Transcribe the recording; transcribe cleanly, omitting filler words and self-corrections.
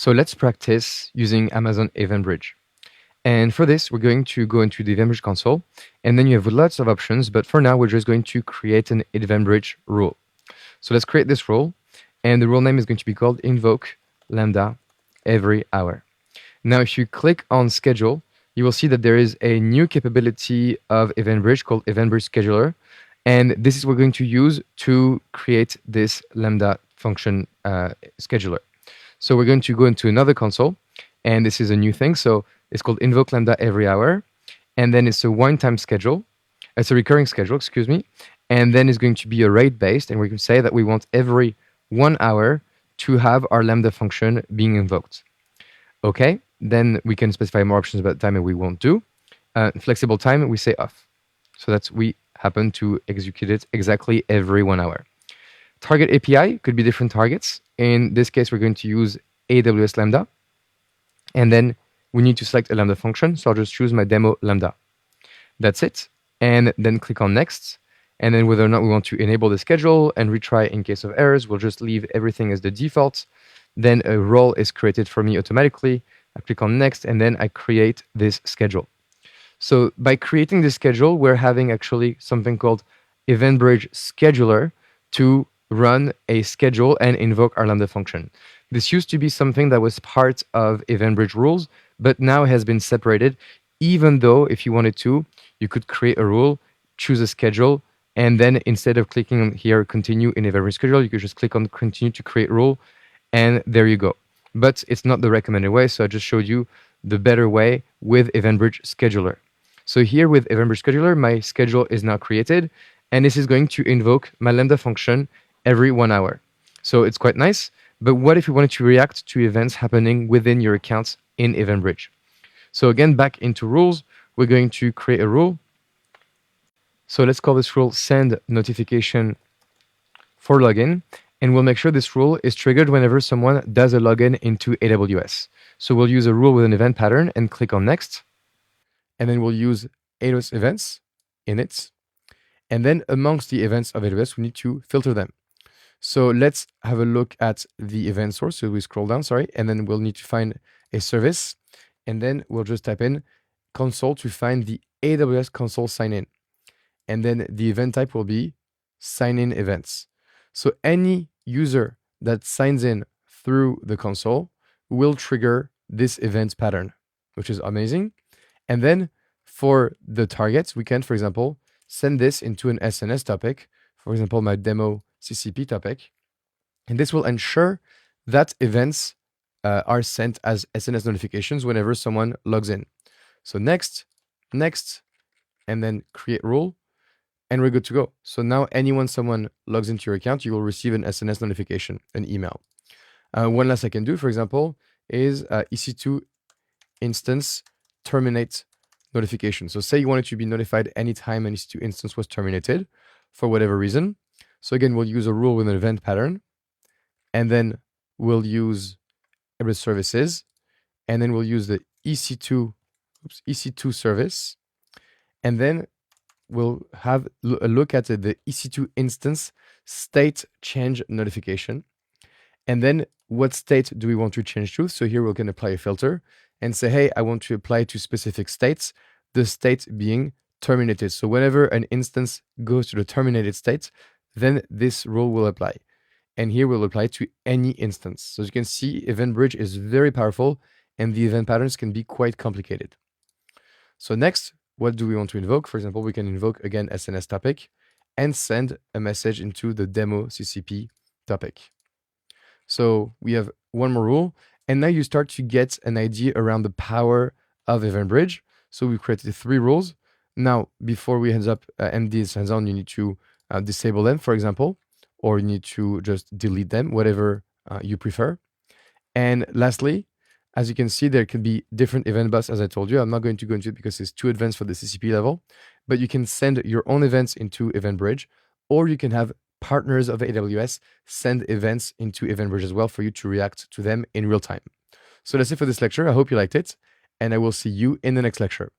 So let's practice using Amazon EventBridge. And for this, we're going to go into the EventBridge console, and then you have lots of options, but for now, we're just going to create an EventBridge rule. So let's create this rule, and the rule name is going to be called invoke lambda every hour. Now, if you click on schedule, you will see that there is a new capability of EventBridge called EventBridge Scheduler, and this is what we're going to use to create this lambda function scheduler. So we're going to go into another console, and this is a new thing. So it's called invoke lambda every hour, and then it's a one-time schedule. It's a recurring schedule, excuse me, and then it's going to be a rate-based, and we can say that we want every 1 hour to have our lambda function being invoked. Okay, then we can specify more options about time, and we won't do. Flexible time, we say off. So that's we happen to execute it exactly every 1 hour. Target API could be different targets. In this case, we're going to use AWS Lambda. And then we need to select a Lambda function. So I'll just choose my demo Lambda. That's it. And then click on Next. And then whether or not we want to enable the schedule and retry in case of errors, we'll just leave everything as the default. Then a role is created for me automatically. I click on Next, and then I create this schedule. So by creating this schedule, we're having actually something called EventBridge Scheduler to run a schedule and invoke our Lambda function. This used to be something that was part of EventBridge rules, but now has been separated, even though if you wanted to, you could create a rule, choose a schedule, and then instead of clicking on here, continue in EventBridge Schedule, you could just click on continue to create rule, and there you go. But it's not the recommended way, so I just showed you the better way with EventBridge Scheduler. So here with EventBridge Scheduler, my schedule is now created, and this is going to invoke my Lambda function every 1 hour. So it's quite nice, but what if you wanted to react to events happening within your accounts in EventBridge? So again, back into rules, we're going to create a rule. So let's call this rule send notification for login, and we'll make sure this rule is triggered whenever someone does a login into AWS. So we'll use a rule with an event pattern and click on next, and then we'll use AWS events in it. And then amongst the events of AWS, we need to filter them. So let's have a look at the event source. So we scroll down, and then we'll need to find a service. And then we'll just type in console to find the AWS console sign-in. And then the event type will be sign-in events. So any user that signs in through the console will trigger this event pattern, which is amazing. And then for the targets, we can, for example, send this into an SNS topic, for example, my demo CCP topic, and this will ensure that events are sent as SNS notifications whenever someone logs in. So next, and then create rule, and we're good to go. So now someone logs into your account, you will receive an SNS notification, an email. One last I can do, for example, is EC2 instance terminate notification. So say you wanted to be notified anytime an EC2 instance was terminated for whatever reason. So again, we'll use a rule with an event pattern, and then we'll use AWS services, and then we'll use the EC2 service, and then we'll have a look at the EC2 instance state change notification. And then what state do we want to change to? So here we can apply a filter and say, hey, I want to apply to specific states, the state being terminated. So whenever an instance goes to the terminated state, then this rule will apply. And here we'll apply to any instance. So as you can see, EventBridge is very powerful, and the event patterns can be quite complicated. So next, what do we want to invoke? For example, we can invoke, again, SNS topic and send a message into the demo CCP topic. So we have one more rule, and now you start to get an idea around the power of EventBridge. So we created 3 rules. Now, before we end this hands-on, you need to disable them, for example, or you need to just delete them, whatever you prefer. And lastly, as you can see, there can be different event bus, as I told you. I'm not going to go into it because it's too advanced for the CCP level, but you can send your own events into EventBridge, or you can have partners of AWS send events into EventBridge as well for you to react to them in real time. So that's it for this lecture. I hope you liked it, and I will see you in the next lecture.